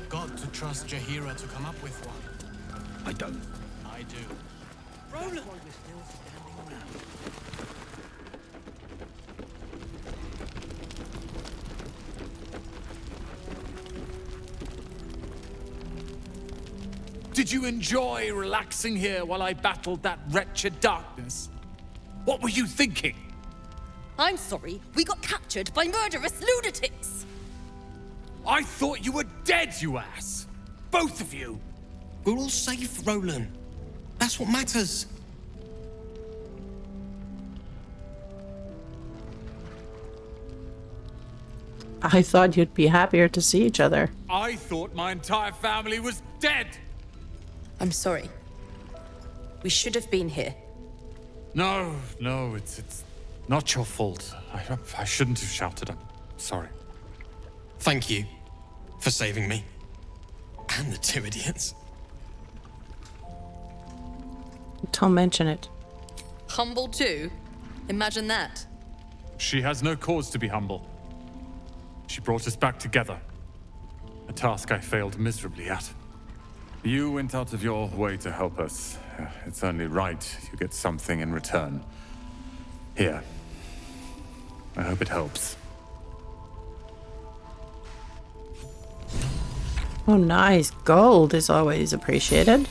got to trust Jaheira to come up with one. I don't. I do. Roland! That's why we're still standing around. Did you enjoy relaxing here while I battled that wretched darkness? What were you thinking? I'm sorry, we got captured by murderous lunatics! I thought you were dead, you ass! Both of you! We're all safe, Roland. That's what matters. I thought you'd be happier to see each other. I thought my entire family was dead! I'm sorry. We should have been here. No, it's not your fault. I shouldn't have shouted. I'm sorry. Thank you for saving me. And the two idiots. Don't mention it. Humble too? Imagine that. She has no cause to be humble. She brought us back together. A task I failed miserably at. You went out of your way to help us. It's only right you get something in return. Here. I hope it helps. Oh, nice. Gold is always appreciated.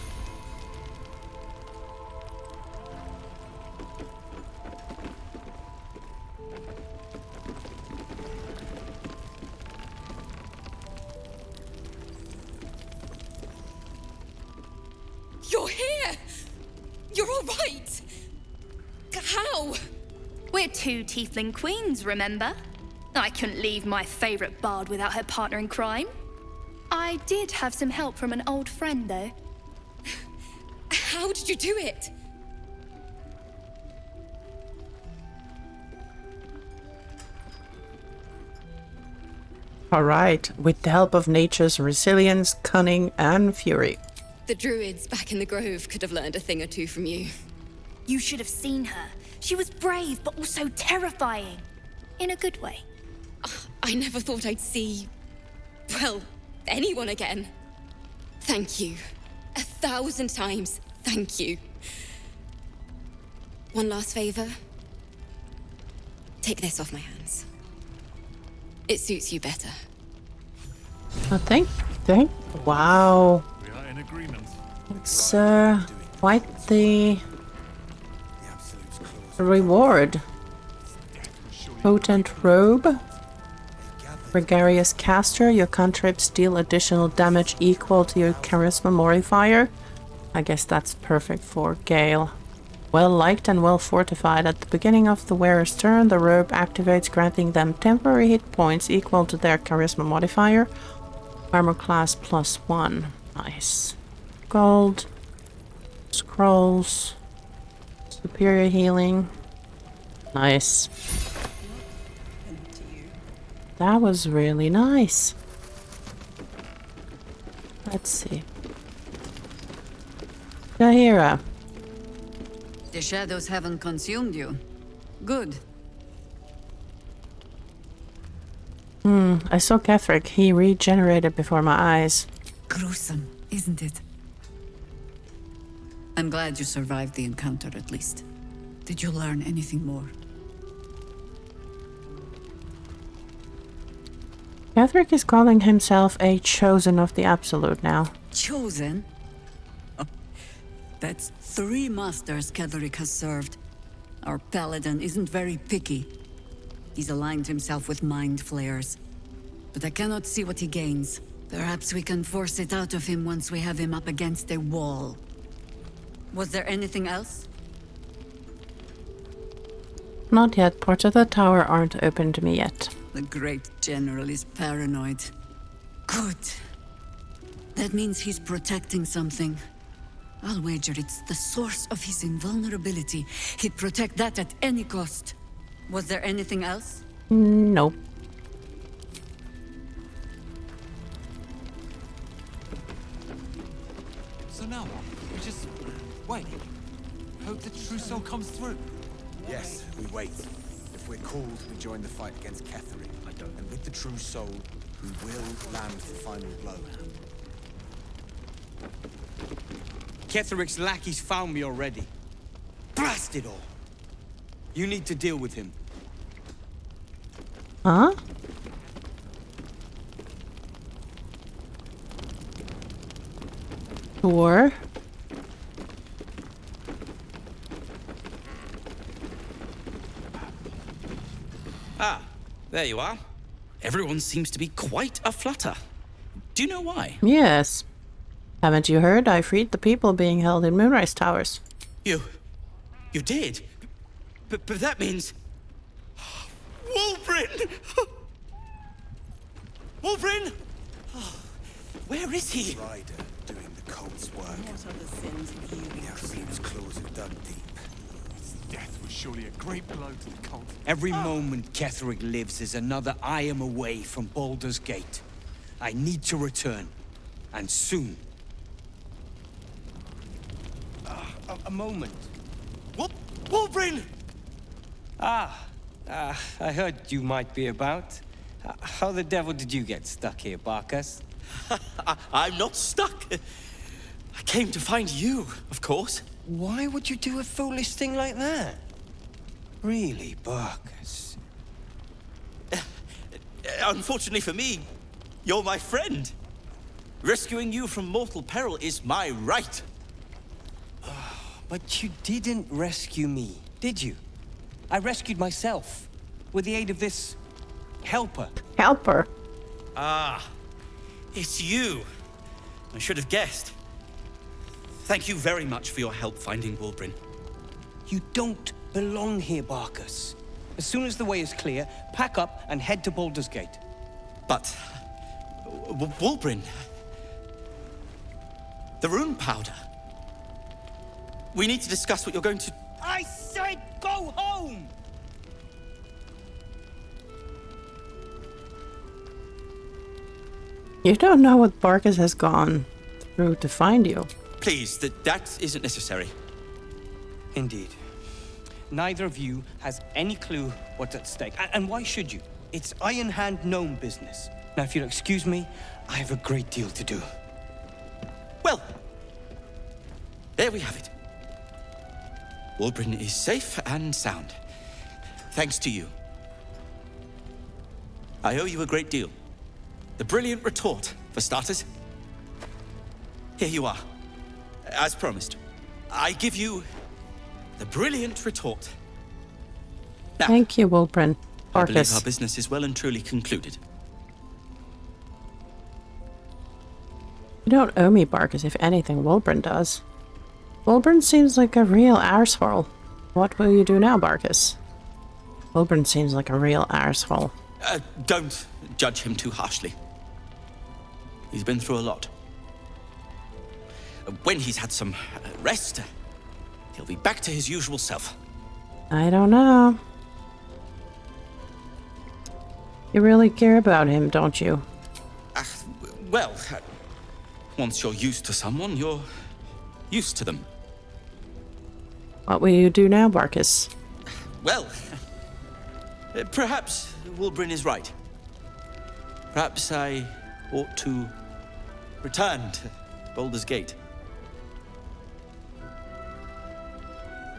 You're here! You're all right! How? We're two tiefling queens, remember? I couldn't leave my favorite bard without her partner in crime. I did have some help from an old friend, though. How did you do it? Alright, with the help of nature's resilience, cunning, and fury. The druids back in the grove could have learned a thing or two from you. You should have seen her. She was brave, but also terrifying. In a good way. I never thought I'd see... well, anyone again. Thank you. 1,000 times, thank you. One last favor. Take this off my hands. It suits you better. Oh, thank. Wow. We are in agreement. It's, quite the reward. Potent robe. Gregarious caster. Your cantrips deal additional damage equal to your charisma modifier. I guess that's perfect for Gale. Well liked and well fortified. At the beginning of the wearer's turn, the robe activates, granting them temporary hit points equal to their charisma modifier. Armor class +1. Nice. Gold. Scrolls. Superior healing. Nice. That was really nice. Let's see. Jaheira. The shadows haven't consumed you. Good. I saw Ketheric. He regenerated before my eyes. Gruesome, isn't it? I'm glad you survived the encounter at least. Did you learn anything more? Ketheric is calling himself a chosen of the Absolute now. Chosen? Oh, that's 3 masters Ketheric has served. Our paladin isn't very picky. He's aligned himself with mind flayers. But I cannot see what he gains. Perhaps we can force it out of him once we have him up against a wall. Was there anything else? Not yet. Parts of the tower aren't open to me yet. The great general is paranoid. Good. That means he's protecting something. I'll wager it's the source of his invulnerability. He'd protect that at any cost. Was there anything else? Nope. So now what? We just wait. Hope the true soul comes through. Yes, we wait. If we're called, we join the fight against Ketheric. I don't. And with the true soul, We will land the final blow. Ketheric's lackeys found me already. Blast it all! You need to deal with him. Huh? Sure. Ah, there you are. Everyone seems to be quite a flutter. Do you know why? Yes. Haven't you heard? I freed the people being held in Moonrise Towers. You did? But that means... Wulbrin! Wulbrin! Oh, where is he? Rider doing the cult's work. What are the sins of you? The Outream's claws have dug deep. Death was surely a great blow to the cult. Every moment Ketheric lives is another I am away from Baldur's Gate. I need to return. And soon. A moment. Wulbrin! I heard you might be about. How the devil did you get stuck here, Barkus? I'm not stuck. I came to find you, of course. Why would you do a foolish thing like that? Really, Barkus? Unfortunately for me, you're my friend. Rescuing you from mortal peril is my right. But you didn't rescue me, did you? I rescued myself, with the aid of this... helper. Helper. Ah, it's you. I should have guessed. Thank you very much for your help finding Wulbrin. You don't belong here, Barkus. As soon as the way is clear, pack up and head to Baldur's Gate. But... Wulbrin... The rune powder... We need to discuss what you're going to... I said go home! You don't know what Barkus has gone through to find you. Please, that isn't necessary. Indeed. Neither of you has any clue what's at stake. And why should you? It's Iron Hand gnome business. Now, if you'll excuse me, I have a great deal to do. Well, there we have it. Wulbrin is safe and sound. Thanks to you. I owe you a great deal. The brilliant retort, for starters. Here you are. As promised. I give you the brilliant retort. Now, Thank you, Wulbrin. I believe our Barkus. business is well and truly concluded. You don't owe me, Barkus. If anything, Wulbrin does. Wulbrin seems like a real arsehole. What will you do now, Barkus? Wulbrin seems like a real arsehole. Don't judge him too harshly. He's been through a lot. When he's had some rest, he'll be back to his usual self. I don't know. You really care about him, don't you? Well, once you're used to someone, you're used to them. What will you do now, Barkus? Well, perhaps Wulbrin is right. Perhaps I ought to return to Baldur's Gate.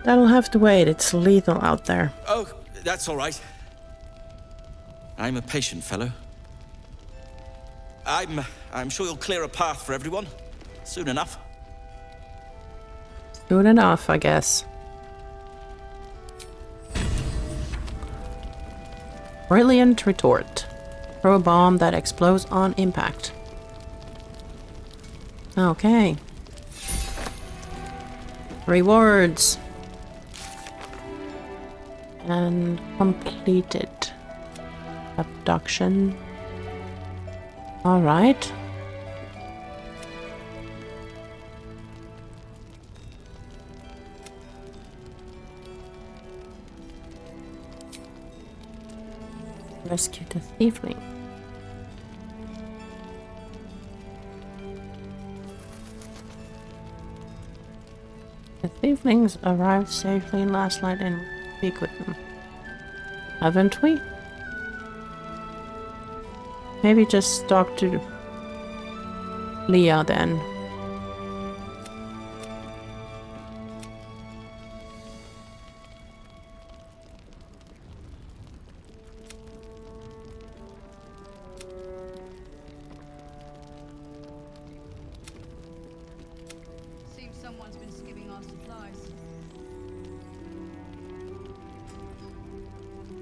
That'll have to wait. It's lethal out there. Oh, that's all right. I'm a patient fellow. I'm sure you'll clear a path for everyone soon enough. Soon enough, I guess. Brilliant retort. Throw a bomb that explodes on impact. Okay. Rewards. And completed. Abduction. Alright. Rescue the thiefling. The thieflings arrived safely in last night and we speak with them. Haven't we? maybe just talk to Leah then. Seems someone's been skimming our supplies.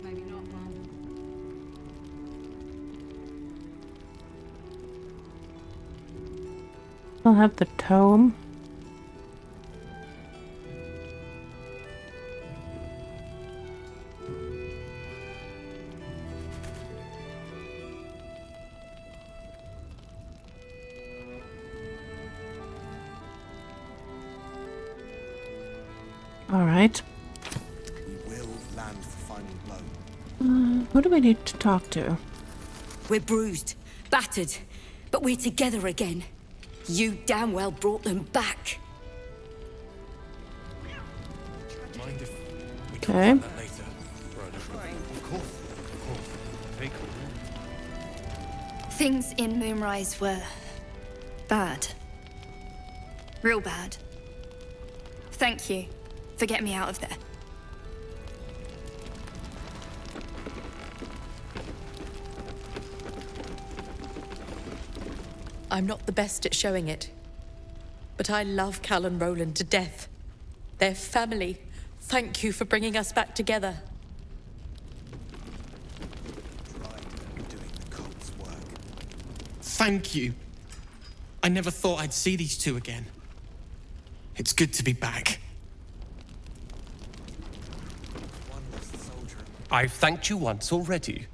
Maybe not, Mom. I'll have the tome. All right. We will land the final blow. Who do we need to talk to? We're bruised, battered, but we're together again. You damn well brought them back. Mind if we talk Okay. about that later? Of course. Take Things in Moonrise were bad. Real bad. Thank you for getting me out of there. I'm not the best at showing it, but I love Cal and Roland to death. They're family. Thank you for bringing us back together. Doing the cult's work. Thank you. I never thought I'd see these two again. It's good to be back. One less soldier. I've thanked you once already.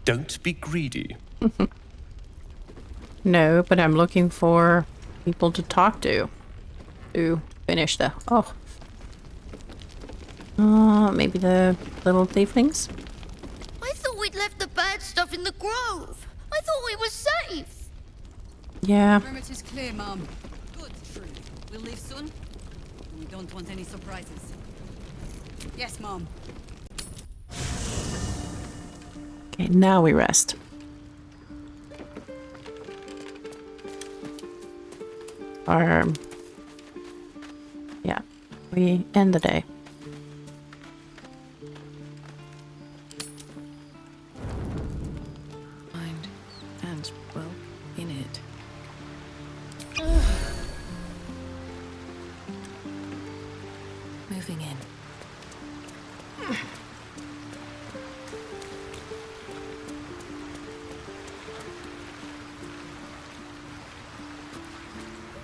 Don't be greedy. No, but I'm looking for people to talk to finish the... Oh. Maybe the little tieflings? I thought we'd left the bad stuff in the grove. I thought we were safe. Yeah. Perimeter's clear, Mom. Good, true. We'll leave soon. We don't want any surprises. Yes, Mom. Okay, now we rest. Or... yeah, we end the day. Mind and, well, in it. Moving in.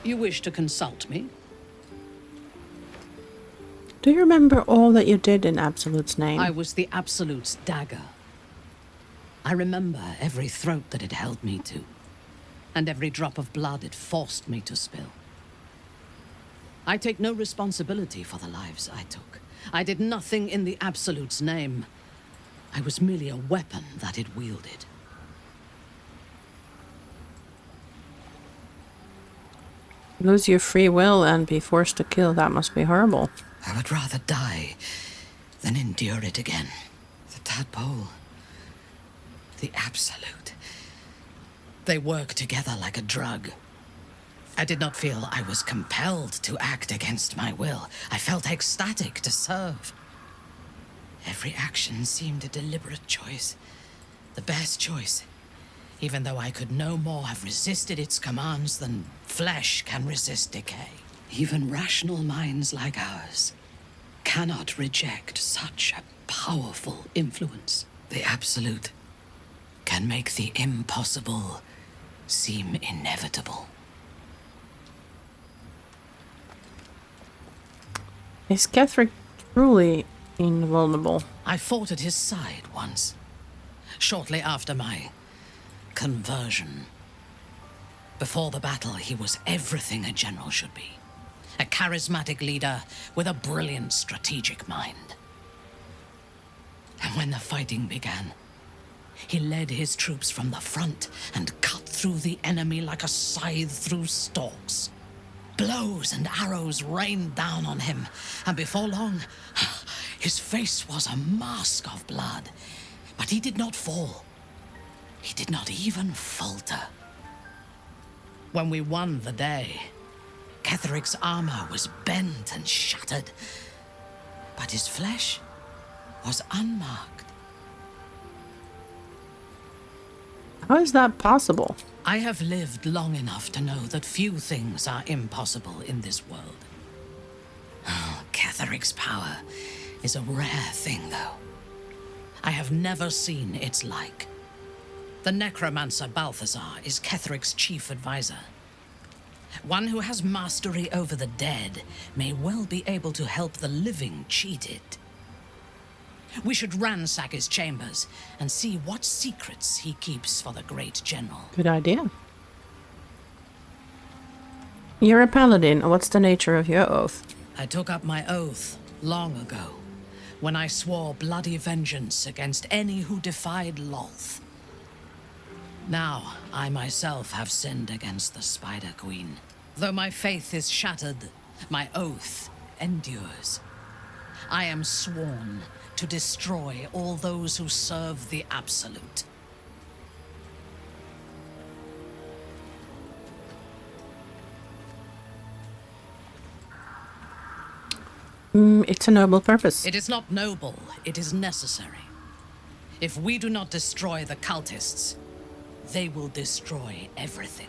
You wish to consult me? Do you remember all that you did in Absolute's name? I was the Absolute's dagger. I remember every throat that it held me to, and every drop of blood it forced me to spill. I take no responsibility for the lives I took. I did nothing in the Absolute's name. I was merely a weapon that it wielded. Lose your free will and be forced to kill, that must be horrible. I would rather die than endure it again. The tadpole, the Absolute, they work together like a drug. I did not feel I was compelled to act against my will. I felt ecstatic to serve. Every action seemed a deliberate choice, the best choice, even though I could no more have resisted its commands than flesh can resist decay. Even rational minds like ours cannot reject such a powerful influence. The Absolute can make the impossible seem inevitable. Is Ketheric truly invulnerable? I fought at his side once, shortly after my conversion. Before the battle, he was everything a general should be. A charismatic leader with a brilliant strategic mind. And when the fighting began, he led his troops from the front and cut through the enemy like a scythe through stalks. Blows and arrows rained down on him, and before long, his face was a mask of blood. But he did not fall. He did not even falter. When we won the day, Ketheric's armor was bent and shattered, but his flesh was unmarked. How is that possible? I have lived long enough to know that few things are impossible in this world. Oh, Ketheric's power is a rare thing, though. I have never seen its like. The necromancer Balthazar is Ketheric's chief advisor. One who has mastery over the dead may well be able to help the living cheated. We should ransack his chambers and see what secrets he keeps for the great general. Good idea. You're a paladin. What's the nature of your oath? I took up my oath long ago, when I swore bloody vengeance against any who defied Lolth. Now, I myself have sinned against the Spider Queen. Though my faith is shattered, my oath endures. I am sworn to destroy all those who serve the Absolute. It's a noble purpose. It is not noble, it is necessary. If we do not destroy the cultists, they will destroy everything.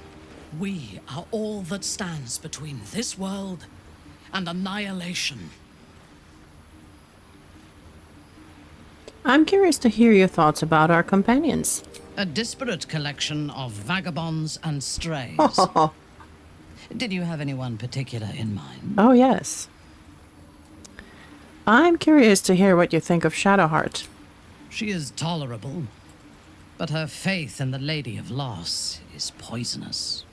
We are all that stands between this world and annihilation. I'm curious to hear your thoughts about our companions. A disparate collection of vagabonds and strays. Did you have anyone particular in mind? Oh, yes. I'm curious to hear what you think of Shadowheart. She is tolerable, but her faith in the Lady of Loss is poisonous.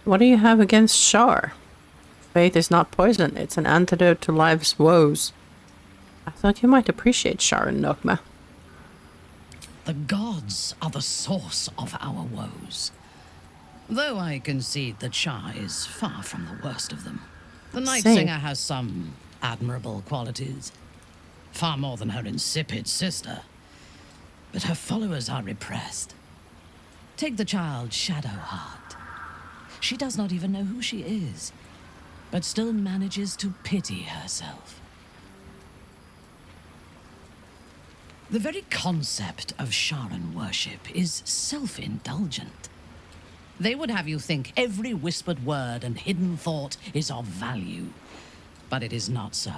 What do you have against Shar? Faith is not poison, it's an antidote to life's woes. I thought you might appreciate Shar and Nogma. The gods are the source of our woes. Though I concede that Shar is far from the worst of them. The Night Same. Singer has some admirable qualities. Far more than her insipid sister. But her followers are repressed. Take the child Shadowheart. She does not even know who she is, but still manages to pity herself. The very concept of Sharan worship is self-indulgent. They would have you think every whispered word and hidden thought is of value, but it is not so.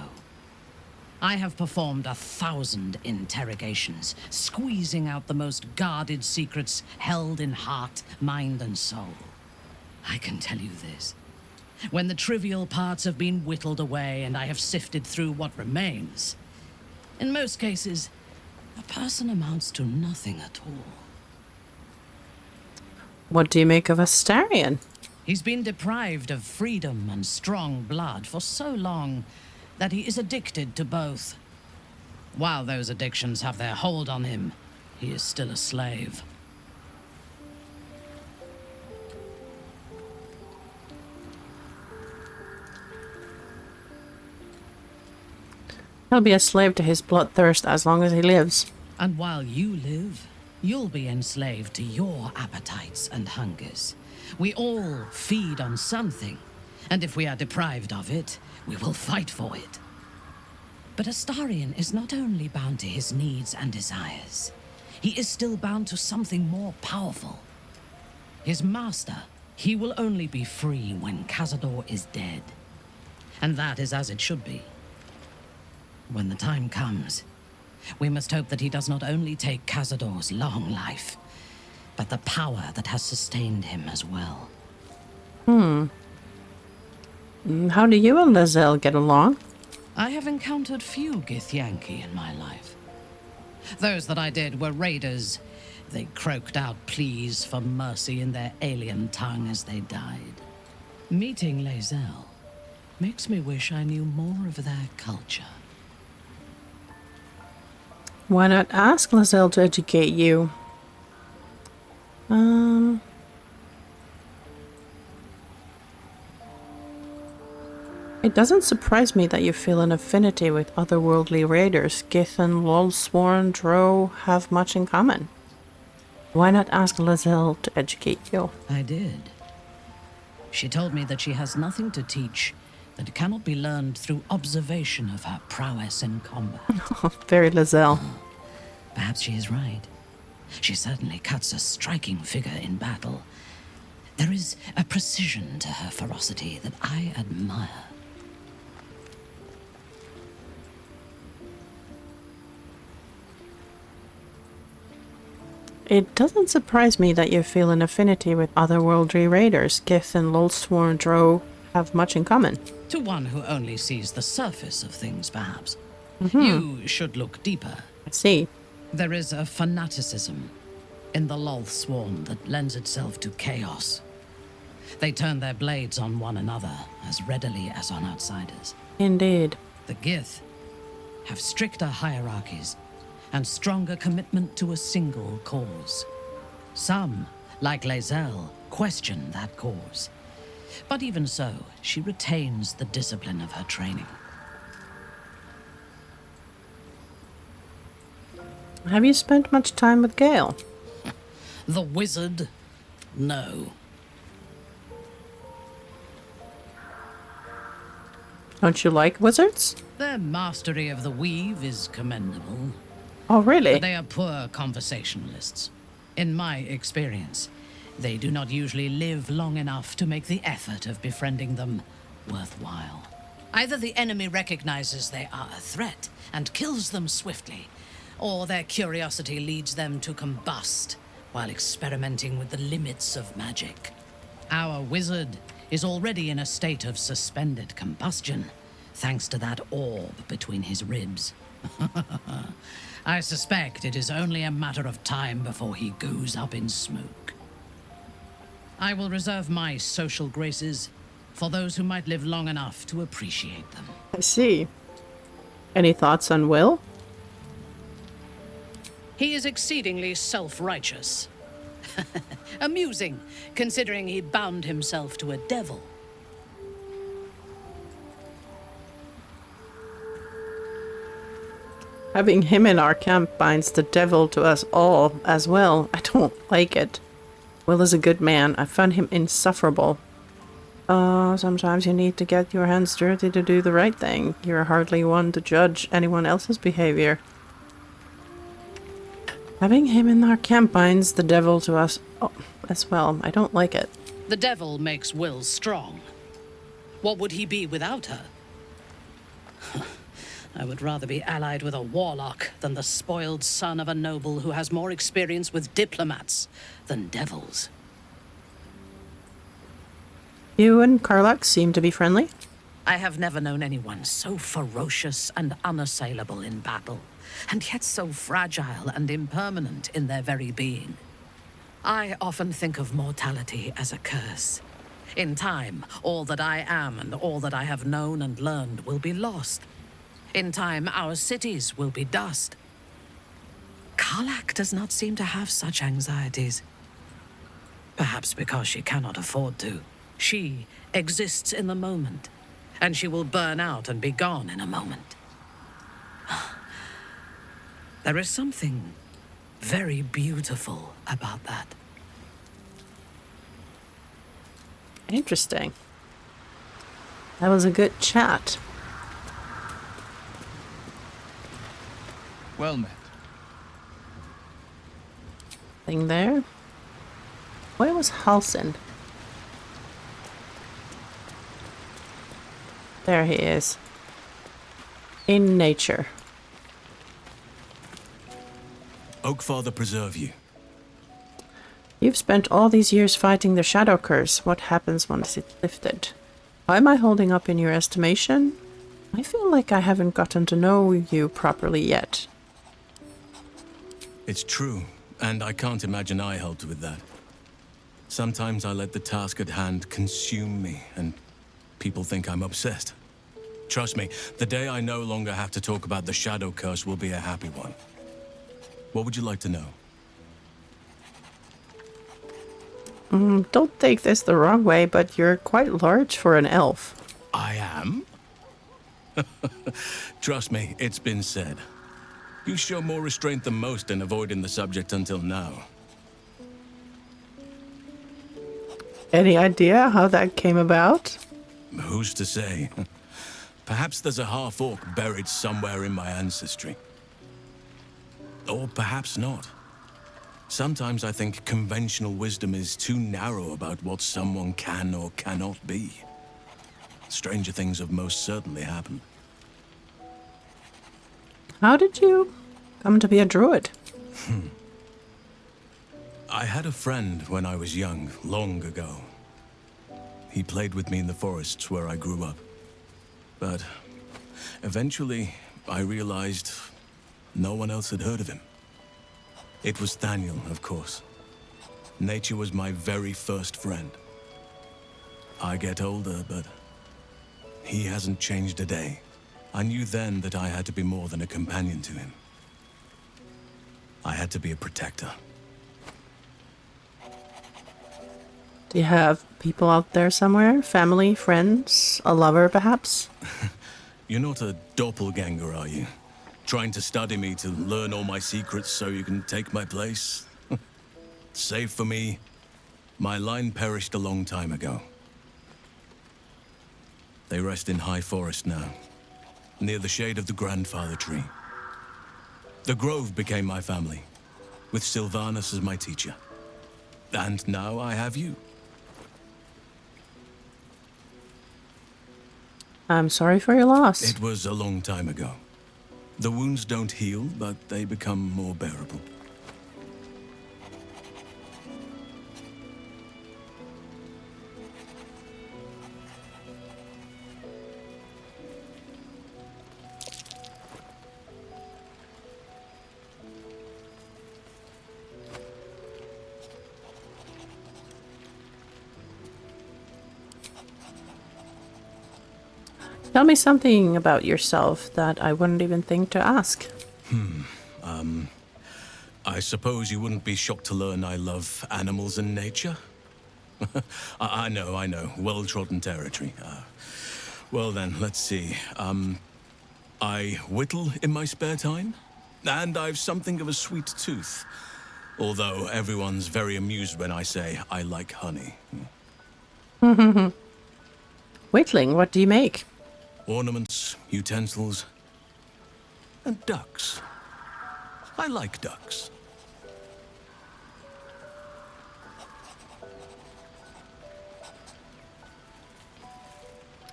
I have performed 1,000 interrogations, squeezing out the most guarded secrets held in heart, mind, and soul. I can tell you this. When the trivial parts have been whittled away and I have sifted through what remains, in most cases, a person amounts to nothing at all. What do you make of Astarion? He's been deprived of freedom and strong blood for so long that he is addicted to both. While those addictions have their hold on him, he is still a slave. He'll be a slave to his bloodthirst as long as he lives. And while you live, you'll be enslaved to your appetites and hungers. We all feed on something, and if we are deprived of it, we will fight for it. But Astarion is not only bound to his needs and desires, he is still bound to something more powerful. His master, he will only be free when Cazador is dead. And that is as it should be. When the time comes, we must hope that he does not only take Cazador's long life, but the power that has sustained him as well. How do you and Lae'zel get along? I have encountered few Githyanki in my life. Those that I did were raiders. They croaked out pleas for mercy in their alien tongue as they died. Meeting Lae'zel makes me wish I knew more of their culture. Why not ask Lae'zel to educate you? It doesn't surprise me that you feel an affinity with otherworldly raiders. Gith and Lolsworn Drow have much in common. Why not ask Lazelle to educate you? I did. She told me that she has nothing to teach that cannot be learned through observation of her prowess in combat. Very Lazelle. Perhaps she is right. She certainly cuts a striking figure in battle. There is a precision to her ferocity that I admire. It doesn't surprise me that you feel an affinity with otherworldly raiders. Gith and Lolsworn Drow have much in common. To one who only sees the surface of things, perhaps. You should look deeper. I see. There is a fanaticism in the Lolsworn that lends itself to chaos. They turn their blades on one another as readily as on outsiders. Indeed. The Gith have stricter hierarchies and stronger commitment to a single cause. Some, like Lazelle, question that cause. But even so, she retains the discipline of her training. Have you spent much time with Gale? The wizard? No. Don't you like wizards? Their mastery of the weave is commendable. Oh, really? But they are poor conversationalists. In my experience, they do not usually live long enough to make the effort of befriending them worthwhile. Either the enemy recognizes they are a threat and kills them swiftly, or their curiosity leads them to combust while experimenting with the limits of magic. Our wizard is already in a state of suspended combustion, thanks to that orb between his ribs. I suspect it is only a matter of time before he goes up in smoke. I will reserve my social graces for those who might live long enough to appreciate them. I see. Any thoughts on Will? He is exceedingly self-righteous. Amusing, considering he bound himself to a devil. Having him in our camp binds the devil to us all as well. I don't like it. Will is a good man. I find him insufferable. Sometimes you need to get your hands dirty to do the right thing. You're hardly one to judge anyone else's behavior. Having him in our camp binds the devil to us as well. I don't like it. The devil makes Will strong. What would he be without her? I would rather be allied with a warlock than the spoiled son of a noble who has more experience with diplomats than devils. You and Karlach seem to be friendly. I have never known anyone so ferocious and unassailable in battle, and yet so fragile and impermanent in their very being. I often think of mortality as a curse. In time, all that I am and all that I have known and learned will be lost. In time, our cities will be dust. Karlach does not seem to have such anxieties. Perhaps because she cannot afford to. She exists in the moment, and she will burn out and be gone in a moment. There is something very beautiful about that. Interesting. That was a good chat. Well met. Thing there. Where was Halsin? There he is. In nature. Oakfather preserve you. You've spent all these years fighting the shadow curse. What happens once it's lifted? How am I holding up in your estimation? I feel like I haven't gotten to know you properly yet. It's true, and I can't imagine I helped with that. Sometimes I let the task at hand consume me, and people think I'm obsessed. Trust me, the day I no longer have to talk about the shadow curse will be a happy one. What would you like to know? Don't take this the wrong way, but you're quite large for an elf. I am? Trust me, it's been said. You show more restraint than most in avoiding the subject until now. Any idea how that came about? Who's to say? Perhaps there's a half-orc buried somewhere in my ancestry. Or perhaps not. Sometimes I think conventional wisdom is too narrow about what someone can or cannot be. Stranger things have most certainly happened. How did you come to be a druid? I had a friend when I was young, long ago. He played with me in the forests where I grew up. But eventually, I realized no one else had heard of him. It was Thaniel, of course. Nature was my very first friend. I get older, but he hasn't changed a day. I knew then that I had to be more than a companion to him. I had to be a protector. Do you have people out there somewhere? Family, friends, a lover, perhaps? You're not a doppelganger, are you? Trying to study me to learn all my secrets so you can take my place? Save for me, my line perished a long time ago. They rest in high forest now, near the shade of the grandfather tree. The grove became my family, with Sylvanus as my teacher. And now I have you. I'm sorry for your loss. It was a long time ago. The wounds don't heal, but they become more bearable. Tell me something about yourself that I wouldn't even think to ask. I suppose you wouldn't be shocked to learn I love animals and nature? I know. Well-trodden territory. Well then, let's see. I whittle in my spare time, and I've something of a sweet tooth. Although everyone's very amused when I say I like honey. Whittling, what do you make? Ornaments, utensils, and ducks. I like ducks.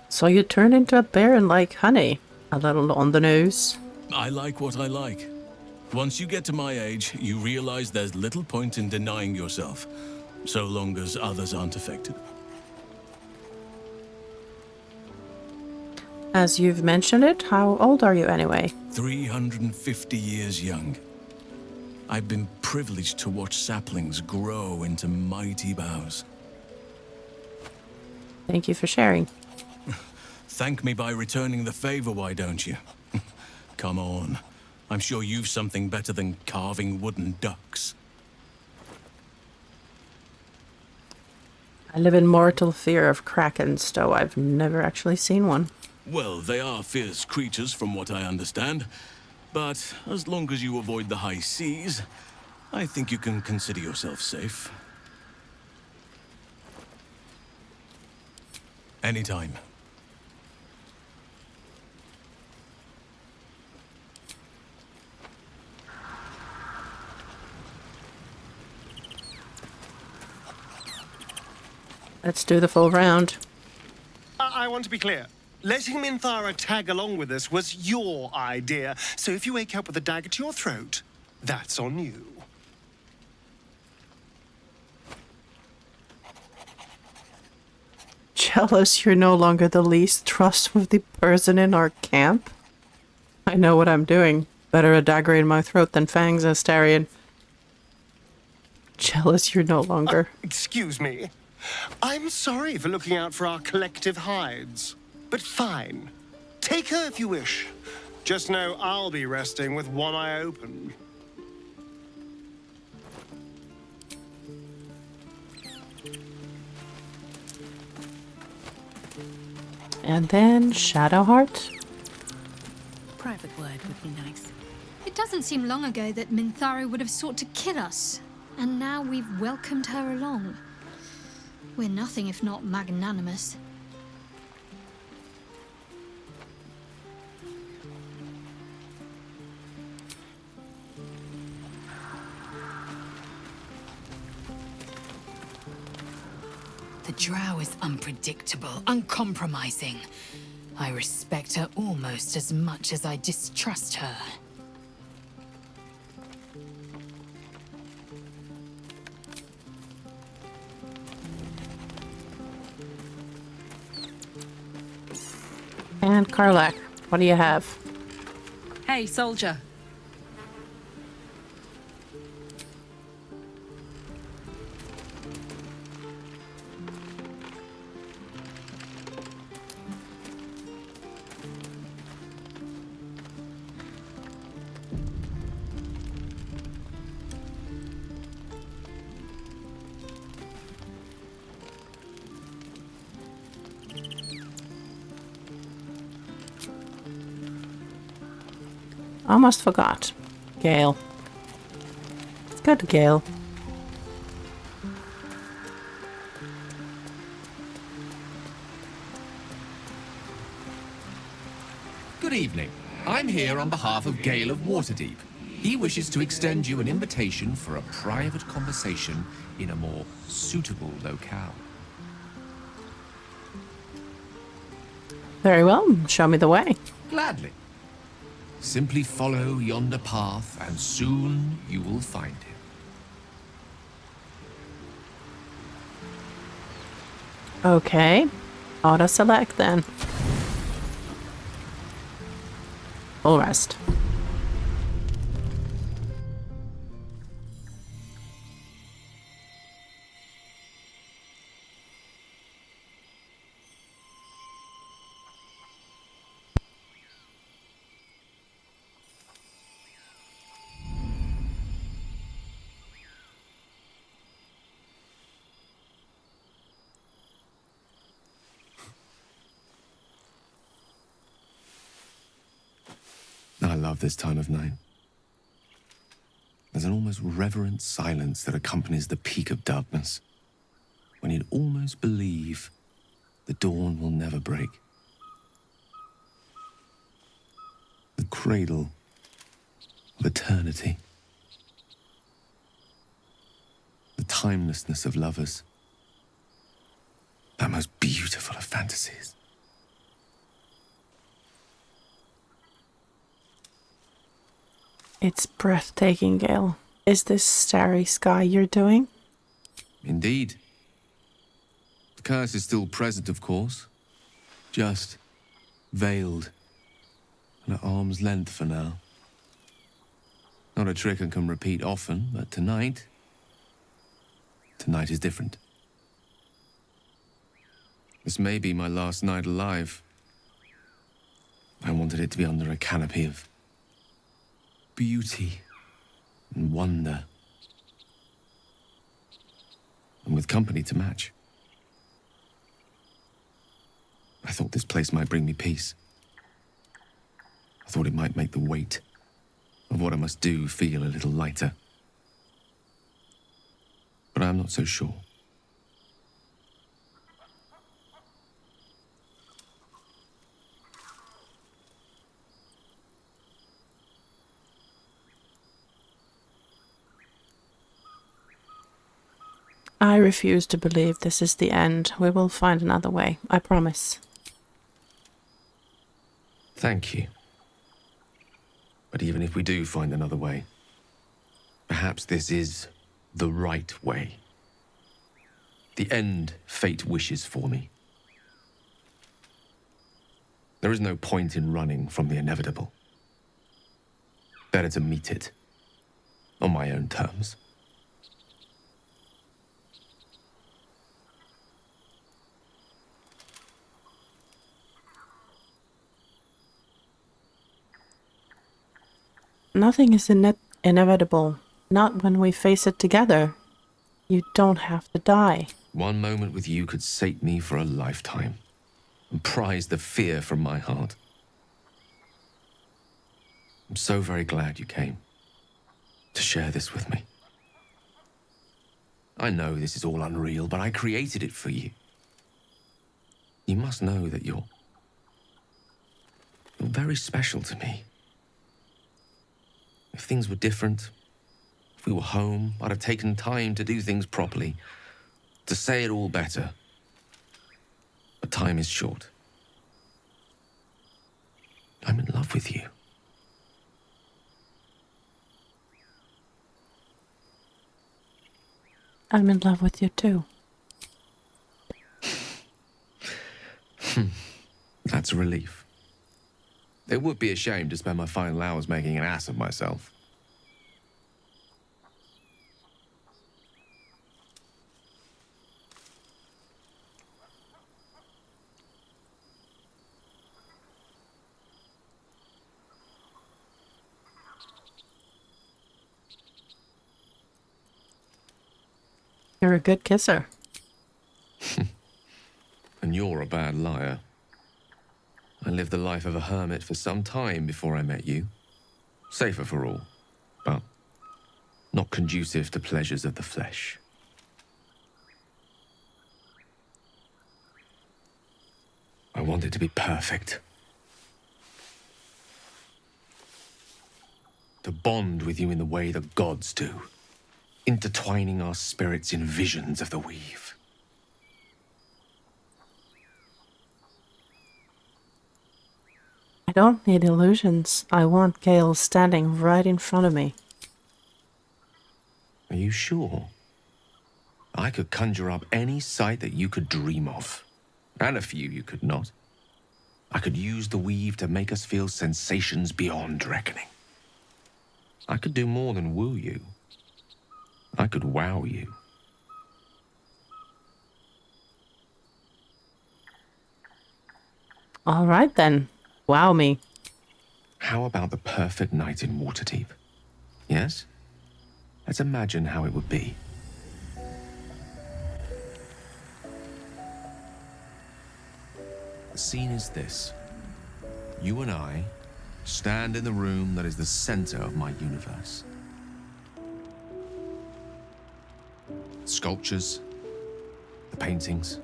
So you turned into a bear and like honey. A little on the nose. I like what I like. Once you get to my age, you realize there's little point in denying yourself, so long as others aren't affected. As you've mentioned it, how old are you anyway? 350 years young. I've been privileged to watch saplings grow into mighty boughs. Thank you for sharing. Thank me by returning the favor, why don't you? Come on. I'm sure you've something better than carving wooden ducks. I live in mortal fear of krakens, though I've never actually seen one. Well, they are fierce creatures from what I understand. But as long as you avoid the high seas, I think you can consider yourself safe. Anytime. Let's do the full round. I want to be clear. Letting Minthara tag along with us was your idea, so if you wake up with a dagger to your throat, that's on you. Jealous you're no longer the least trustworthy person in our camp? I know what I'm doing. Better a dagger in my throat than fangs, Astarion. Jealous you're no longer. Excuse me. I'm sorry for looking out for our collective hides. But fine. Take her if you wish. Just know I'll be resting with one eye open. And then Shadowheart. awfully nice. It doesn't seem long ago that Minthara would have sought to kill us, and now we've welcomed her along. We're nothing if not magnanimous. The drow is unpredictable, uncompromising. I respect her almost as much as I distrust her. And Karlach, what do you have? Hey, soldier. Almost forgot. Gale. Let's go to Gale. Good evening. I'm here on behalf of Gale of Waterdeep. He wishes to extend you an invitation for a private conversation in a more suitable locale. Very well. Show me the way. Gladly. Simply follow yonder path, and soon you will find him. Okay. Auto-select then. Full rest. I love this time of night. There's an almost reverent silence that accompanies the peak of darkness, when you'd almost believe the dawn will never break. The cradle of eternity. The timelessness of lovers. That most beautiful of fantasies. It's breathtaking, Gale. Is this starry sky you're doing? Indeed. The curse is still present, of course. Just veiled and at arm's length for now. Not a trick I can repeat often, but tonight is different. This may be my last night alive. I wanted it to be under a canopy of beauty and wonder, and with company to match. I thought this place might bring me peace. I thought it might make the weight of what I must do feel a little lighter. But I'm not so sure. I refuse to believe this is the end. We will find another way, I promise. Thank you. But even if we do find another way, perhaps this is the right way. The end fate wishes for me. There is no point in running from the inevitable. Better to meet it on my own terms. Nothing is inevitable. Not when we face it together. You don't have to die. One moment with you could sate me for a lifetime and prize the fear from my heart. I'm so very glad you came to share this with me. I know this is all unreal, but I created it for you. You must know that you're very special to me. If things were different, if we were home, I'd have taken time to do things properly, to say it all better. But time is short. I'm in love with you. I'm in love with you too. That's a relief. It would be a shame to spend my final hours making an ass of myself. You're a good kisser. And you're a bad liar. I lived the life of a hermit for some time before I met you. Safer for all, but not conducive to pleasures of the flesh. I want it to be perfect. To bond with you in the way the gods do, intertwining our spirits in visions of the weave. I don't need illusions. I want Gale standing right in front of me. Are you sure? I could conjure up any sight that you could dream of, and a few you could not. I could use the weave to make us feel sensations beyond reckoning. I could do more than woo you. I could wow you. All right then. Wow me. How about the perfect night in Waterdeep? Yes? Let's imagine how it would be. The scene is this. You and I stand in the room that is the center of my universe. Sculptures, the paintings,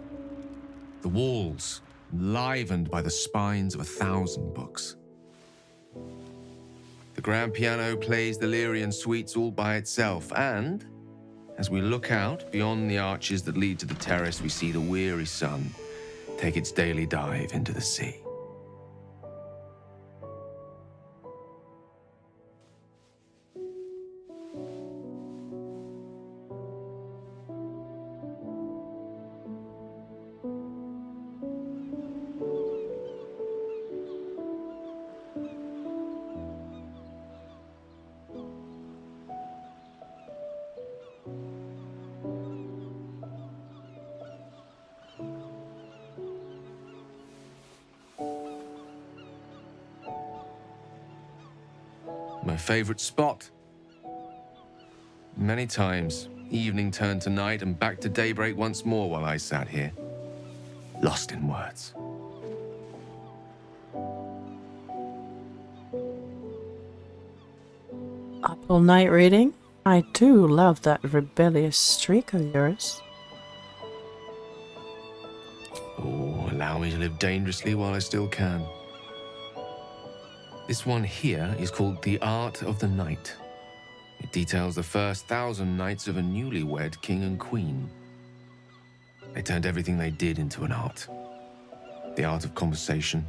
the walls livened by the spines of 1,000 books. The grand piano plays the Lyrian suites all by itself, and as we look out beyond the arches that lead to the terrace, we see the weary sun take its daily dive into the sea. My favorite spot. Many times, evening turned to night and back to daybreak once more while I sat here, lost in words. Up all night reading? I do love that rebellious streak of yours. Oh, allow me to live dangerously while I still can. This one here is called The Art of the Night. It details the first 1,000 nights of a newlywed king and queen. They turned everything they did into an art. The art of conversation,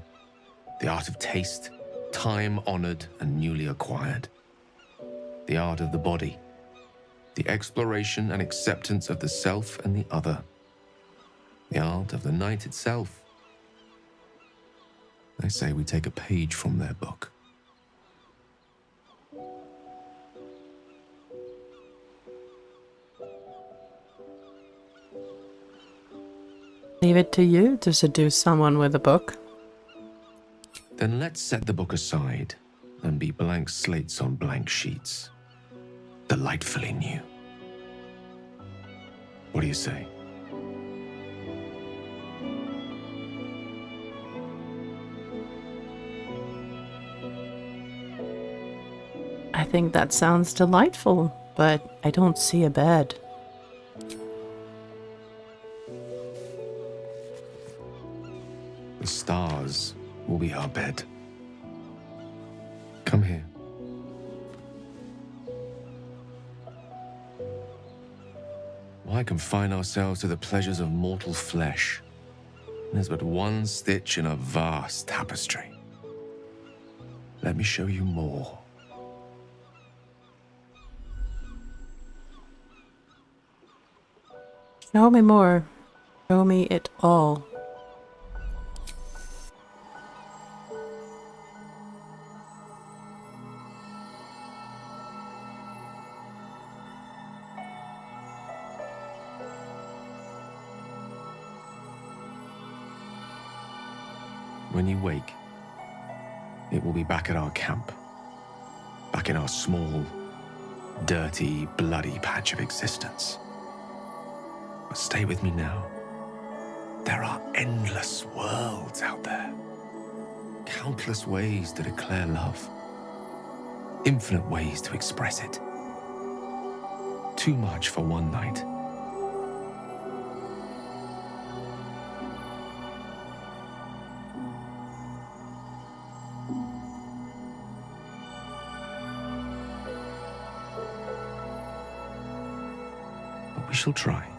the art of taste, time-honored and newly acquired. The art of the body, the exploration and acceptance of the self and the other. The art of the night itself. They say we take a page from their book. Leave it to you to seduce someone with a book. Then let's set the book aside and be blank slates on blank sheets. Delightfully new. What do you say? think that sounds delightful, but I don't see a bed. The stars will be our bed. Come here. Why confine ourselves to the pleasures of mortal flesh? There's but one stitch in a vast tapestry. Let me show you more. Show me more. Show me it all. When you wake, it will be back at our camp. Back in our small, dirty, bloody patch of existence. But stay with me now. There are endless worlds out there. Countless ways to declare love. Infinite ways to express it. Too much for one night. But we shall try.